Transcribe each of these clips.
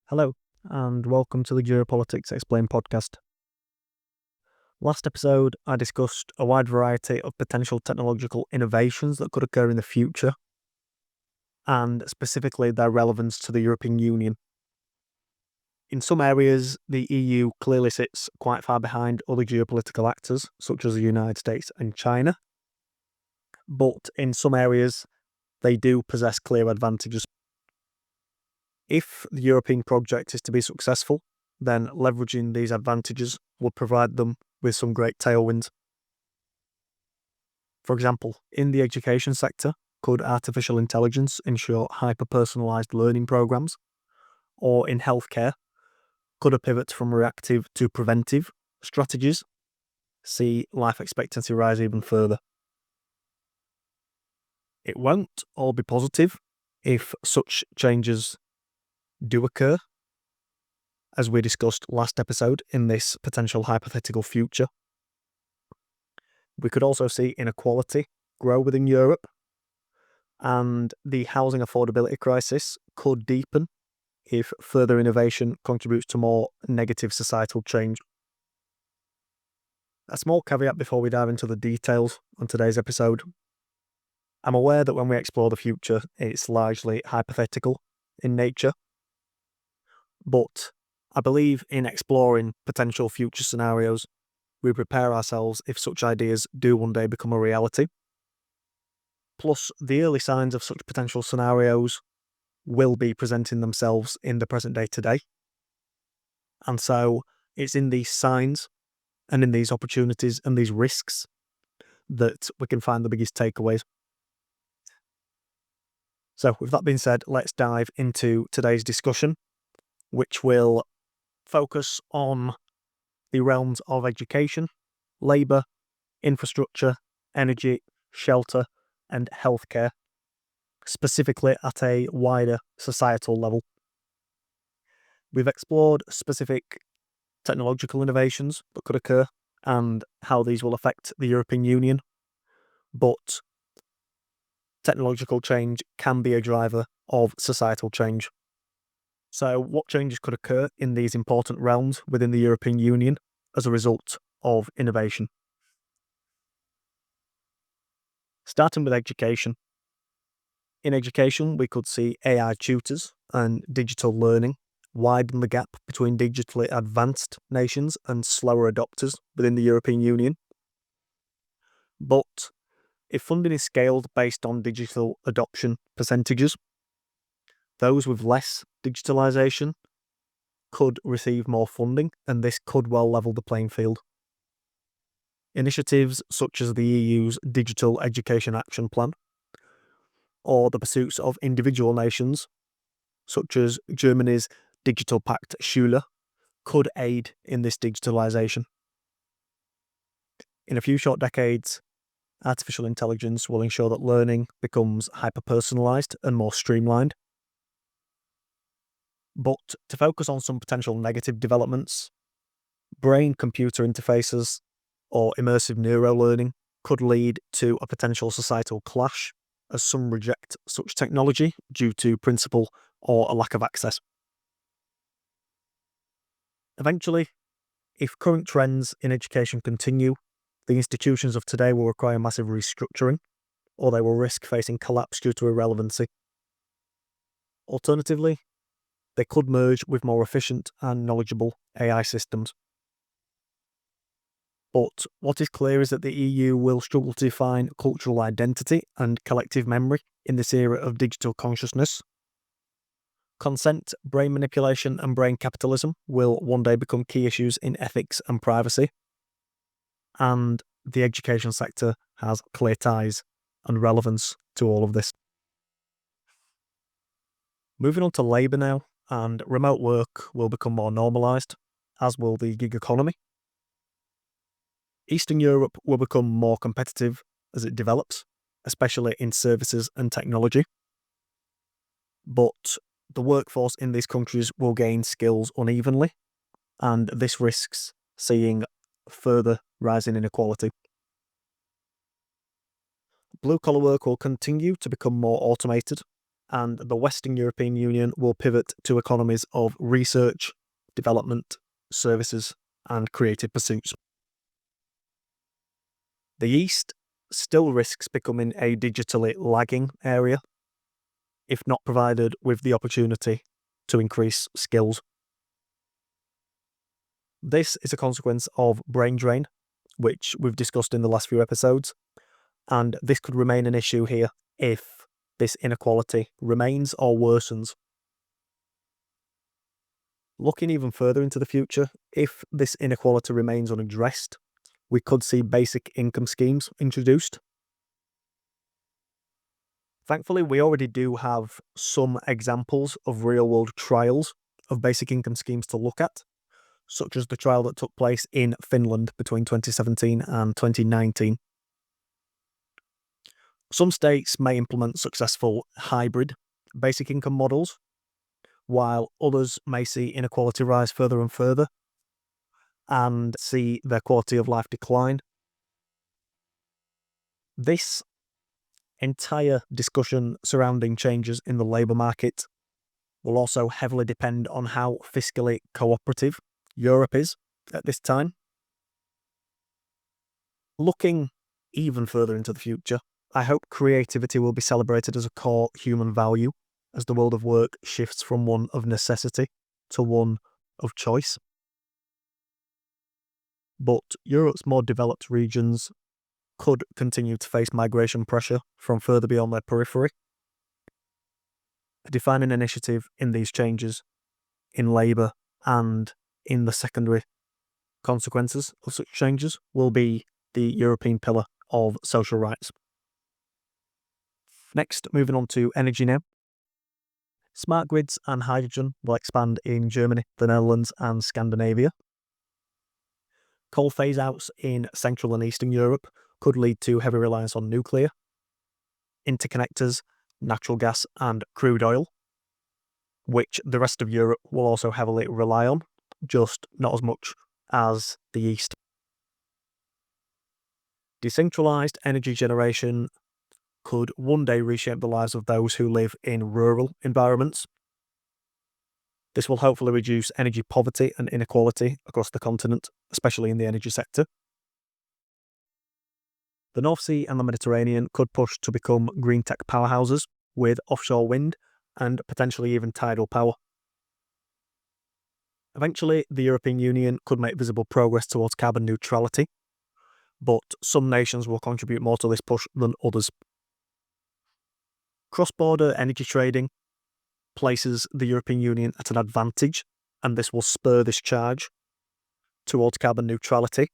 Hello, and welcome to the Geopolitics Explained podcast. Last episode, I discussed a wide variety of potential technological innovations that could occur in the future, and specifically their relevance to the European Union. In some areas, the EU clearly sits quite far behind other geopolitical actors, such as the United States and China, but in some areas, they do possess clear advantages. If the European project is to be successful, then leveraging these advantages will provide them with some great tailwinds. For example, in the education sector, could artificial intelligence ensure hyper-personalised learning programs? Or in healthcare, could a pivot from reactive to preventive strategies see life expectancy rise even further? It won't all be positive if such changes do occur, as we discussed last episode in this potential hypothetical future. We could also see inequality grow within Europe, and the housing affordability crisis could deepen if further innovation contributes to more negative societal change. A small caveat before we dive into the details on today's episode. I'm aware that when we explore the future, it's largely hypothetical in nature, but I believe in exploring potential future scenarios, we prepare ourselves if such ideas do one day become a reality. Plus, the early signs of such potential scenarios will be presenting themselves in the present day today. And so it's in these signs and in these opportunities and these risks that we can find the biggest takeaways. So with that being said, let's dive into today's discussion, which will focus on the realms of education, labour, infrastructure, energy, shelter, and healthcare, specifically at a wider societal level. We've explored specific technological innovations that could occur and how these will affect the European Union, but technological change can be a driver of societal change. So what changes could occur in these important realms within the European Union as a result of innovation? Starting with education. In education, we could see AI tutors and digital learning widen the gap between digitally advanced nations and slower adopters within the European Union. But if funding is scaled based on digital adoption percentages, those with less digitalisation could receive more funding, and this could well level the playing field. Initiatives such as the EU's Digital Education Action Plan, or the pursuits of individual nations, such as Germany's Digital Pact Schule, could aid in this digitalisation. In a few short decades, artificial intelligence will ensure that learning becomes hyper-personalised and more streamlined. But to focus on some potential negative developments, brain-computer interfaces or immersive neurolearning could lead to a potential societal clash, as some reject such technology due to principle or a lack of access. Eventually, if current trends in education continue, the institutions of today will require massive restructuring, or they will risk facing collapse due to irrelevancy. Alternatively, they could merge with more efficient and knowledgeable AI systems. But what is clear is that the EU will struggle to define cultural identity and collective memory in this era of digital consciousness. Consent, brain manipulation, and brain capitalism will one day become key issues in ethics and privacy. And the education sector has clear ties and relevance to all of this. Moving on to labour now, and remote work will become more normalised, as will the gig economy. Eastern Europe will become more competitive as it develops, especially in services and technology. But the workforce in these countries will gain skills unevenly, and this risks seeing further rising inequality. Blue-collar work will continue to become more automated, and the Western European Union will pivot to economies of research, development, services, and creative pursuits. The East still risks becoming a digitally lagging area if not provided with the opportunity to increase skills. This is a consequence of brain drain, which we've discussed in the last few episodes, and this could remain an issue here if this inequality remains or worsens. Looking even further into the future, if this inequality remains unaddressed, we could see basic income schemes introduced. Thankfully, we already do have some examples of real-world trials of basic income schemes to look at, such as the trial that took place in Finland between 2017 and 2019. Some states may implement successful hybrid basic income models, while others may see inequality rise further and further and see their quality of life decline. This entire discussion surrounding changes in the labour market will also heavily depend on how fiscally cooperative Europe is at this time. Looking even further into the future, I hope creativity will be celebrated as a core human value as the world of work shifts from one of necessity to one of choice. But Europe's more developed regions could continue to face migration pressure from further beyond their periphery. A defining initiative in these changes in labour and in the secondary consequences of such changes will be the European pillar of social rights. Next, moving on to energy now. Smart grids and hydrogen will expand in Germany, the Netherlands, and Scandinavia. Coal phase-outs in Central and Eastern Europe could lead to heavy reliance on nuclear, interconnectors, natural gas, and crude oil, which the rest of Europe will also heavily rely on, just not as much as the East. Decentralised energy generation could one day reshape the lives of those who live in rural environments. This will hopefully reduce energy poverty and inequality across the continent, especially in the energy sector. The North Sea and the Mediterranean could push to become green tech powerhouses with offshore wind and potentially even tidal power. Eventually, the European Union could make visible progress towards carbon neutrality, but some nations will contribute more to this push than others. Cross-border energy trading places the European Union at an advantage, and this will spur this charge towards carbon neutrality.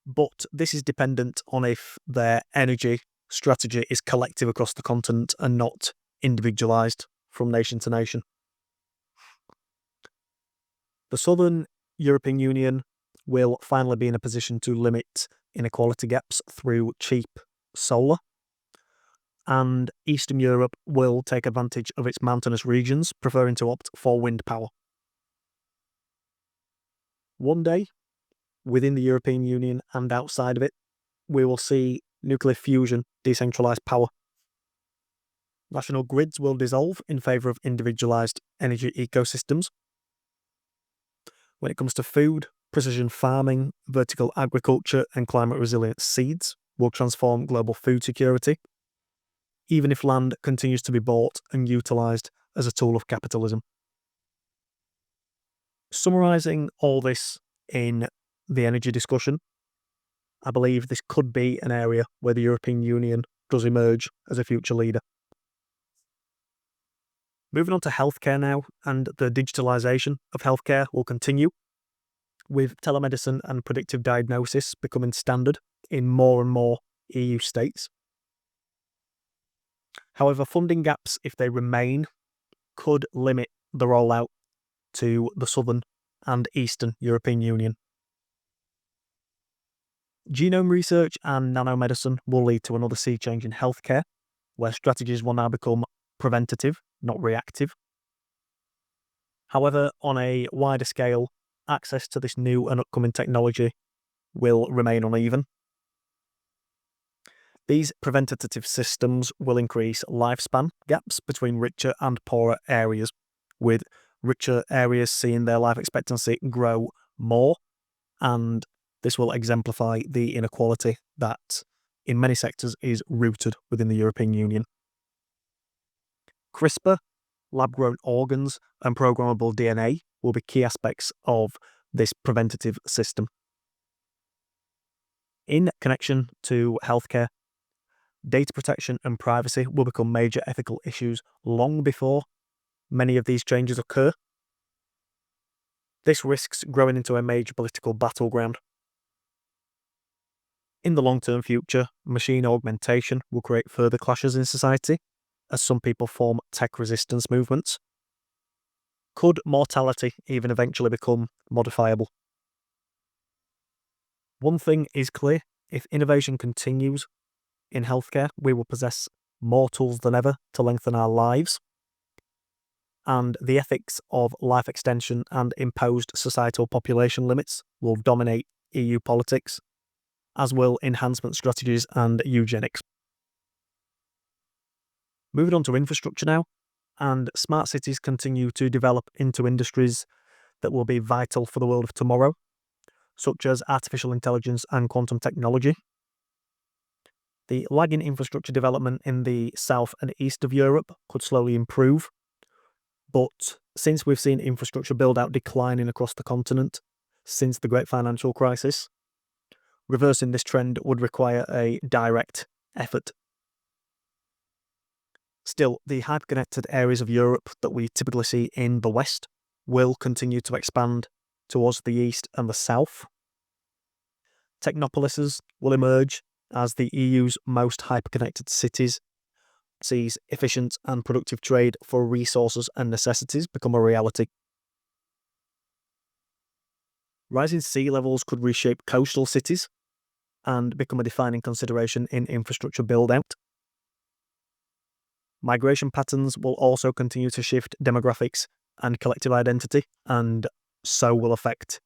But this is dependent on if their energy strategy is collective across the continent and not individualised from nation to nation. The Southern European Union will finally be in a position to limit inequality gaps through cheap solar, and Eastern Europe will take advantage of its mountainous regions, preferring to opt for wind power. One day, within the European Union and outside of it, we will see nuclear fusion decentralised power. National grids will dissolve in favour of individualised energy ecosystems. When it comes to food, precision farming, vertical agriculture, and climate resilient seeds will transform global food security, even if land continues to be bought and utilised as a tool of capitalism. Summarising all this in the energy discussion, I believe this could be an area where the European Union does emerge as a future leader. Moving on to healthcare now, and the digitalisation of healthcare will continue, with telemedicine and predictive diagnosis becoming standard in more and more EU states. However, funding gaps, if they remain, could limit the rollout to the Southern and Eastern European Union. Genome research and nanomedicine will lead to another sea change in healthcare, where strategies will now become preventative, not reactive. However, on a wider scale, access to this new and upcoming technology will remain uneven. These preventative systems will increase lifespan gaps between richer and poorer areas, with richer areas seeing their life expectancy grow more, and this will exemplify the inequality that in many sectors is rooted within the European Union. CRISPR, lab-grown organs, and programmable DNA will be key aspects of this preventative system. In connection to healthcare, data protection and privacy will become major ethical issues long before many of these changes occur. This risks growing into a major political battleground. In the long-term future, machine augmentation will create further clashes in society, as some people form tech resistance movements. Could mortality even eventually become modifiable? One thing is clear: if innovation continues in healthcare, we will possess more tools than ever to lengthen our lives, and the ethics of life extension and imposed societal population limits will dominate EU politics, as will enhancement strategies and eugenics. Moving on to infrastructure now, and smart cities continue to develop into industries that will be vital for the world of tomorrow, such as artificial intelligence and quantum technology. The lagging infrastructure development in the south and east of Europe could slowly improve, but since we've seen infrastructure build-out declining across the continent since the Great Financial Crisis, reversing this trend would require a direct effort. Still, the hyper-connected areas of Europe that we typically see in the West will continue to expand towards the east and the south. Technopolises will emerge as the EU's most hyper-connected cities sees efficient and productive trade for resources and necessities become a reality. Rising sea levels could reshape coastal cities and become a defining consideration in infrastructure build-out. Migration patterns will also continue to shift demographics and collective identity, and so will affect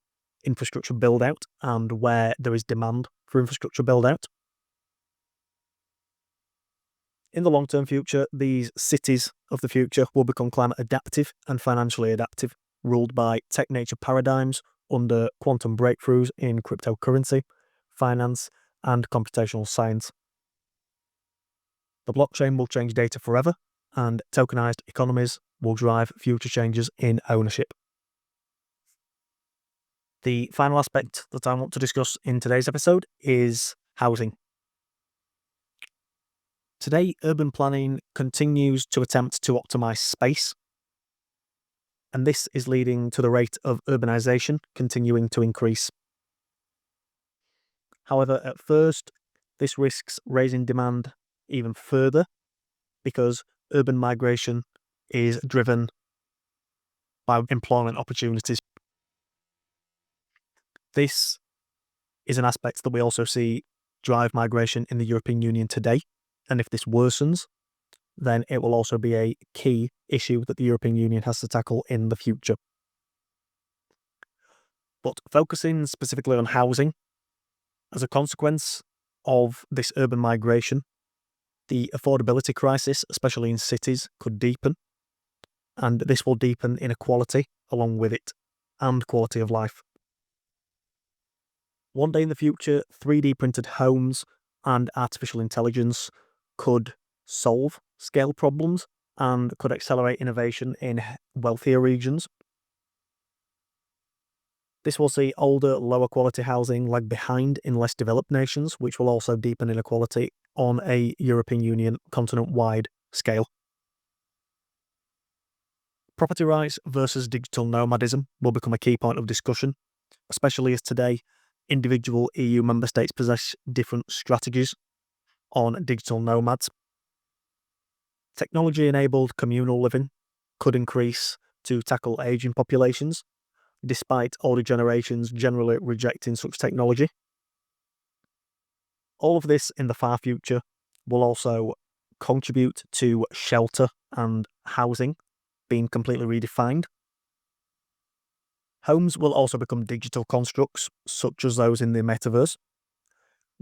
infrastructure build-out and where there is demand for infrastructure build-out. In the long-term future, these cities of the future will become climate adaptive and financially adaptive, ruled by tech-nature paradigms under quantum breakthroughs in cryptocurrency, finance, and computational science. The blockchain will change data forever, and tokenized economies will drive future changes in ownership. The final aspect that I want to discuss in today's episode is housing. Today, urban planning continues to attempt to optimize space, and this is leading to the rate of urbanization continuing to increase. However, at first, this risks raising demand even further because urban migration is driven by employment opportunities. This is an aspect that we also see drive migration in the European Union today, and if this worsens, then it will also be a key issue that the European Union has to tackle in the future. But focusing specifically on housing, as a consequence of this urban migration, the affordability crisis, especially in cities, could deepen, and this will deepen inequality along with it, and quality of life. One day in the future, 3D printed homes and artificial intelligence could solve scale problems and could accelerate innovation in wealthier regions. This will see older, lower quality housing lag behind in less developed nations, which will also deepen inequality on a European Union continent-wide scale. Property rights versus digital nomadism will become a key point of discussion, especially as today individual EU member states possess different strategies on digital nomads. Technology-enabled communal living could increase to tackle ageing populations, despite older generations generally rejecting such technology. All of this in the far future will also contribute to shelter and housing being completely redefined. Homes will also become digital constructs, such as those in the metaverse,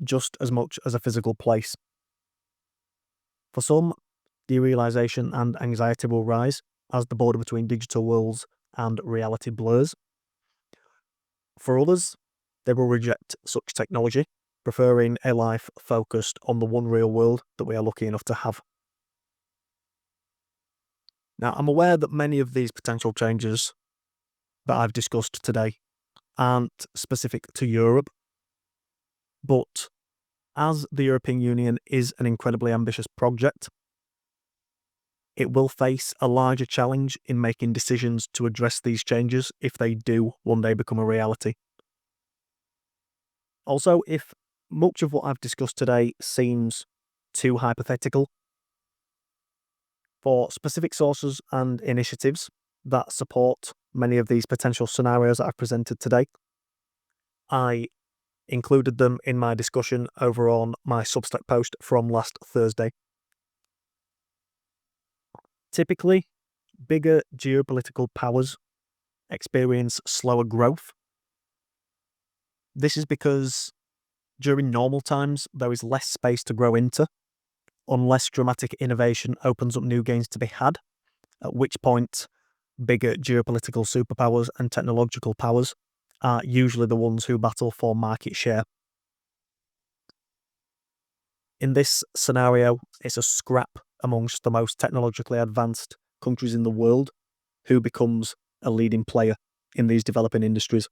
just as much as a physical place. For some, derealization and anxiety will rise as the border between digital worlds and reality blurs. For others, they will reject such technology, preferring a life focused on the one real world that we are lucky enough to have. Now, I'm aware that many of these potential changes that I've discussed today aren't specific to Europe, but as the European Union is an incredibly ambitious project, it will face a larger challenge in making decisions to address these changes if they do one day become a reality. Also, if much of what I've discussed today seems too hypothetical, for specific sources and initiatives that support many of these potential scenarios that I've presented today, I included them in my discussion over on my Substack post from last Thursday. Typically, bigger geopolitical powers experience slower growth. This is because during normal times, there is less space to grow into, unless dramatic innovation opens up new gains to be had, at which point bigger geopolitical superpowers and technological powers are usually the ones who battle for market share. In this scenario, it's a scrap amongst the most technologically advanced countries in the world who becomes a leading player in these developing industries.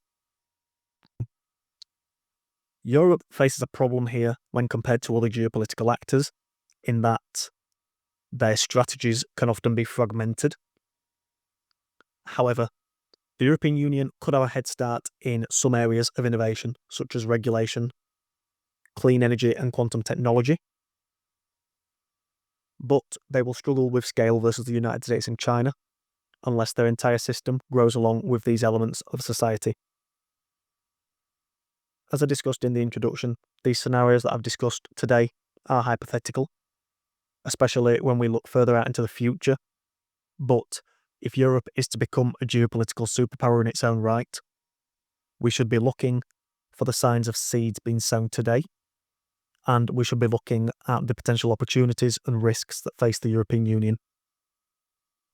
Europe faces a problem here when compared to other geopolitical actors, in that their strategies can often be fragmented. However, the European Union could have a head start in some areas of innovation, such as regulation, clean energy, and quantum technology, but they will struggle with scale versus the United States and China, unless their entire system grows along with these elements of society. As I discussed in the introduction, these scenarios that I've discussed today are hypothetical, especially when we look further out into the future. But if Europe is to become a geopolitical superpower in its own right, we should be looking for the signs of seeds being sown today, and we should be looking at the potential opportunities and risks that face the European Union.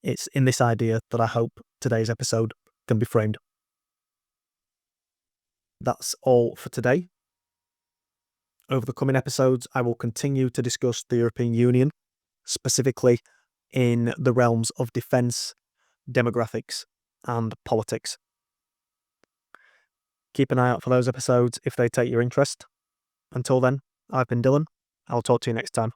It's in this idea that I hope today's episode can be framed. That's all for today. Over the coming episodes, I will continue to discuss the European Union, specifically in the realms of defence, demographics, and politics. Keep an eye out for those episodes if they take your interest. Until then, I've been Dylan. I'll talk to you next time.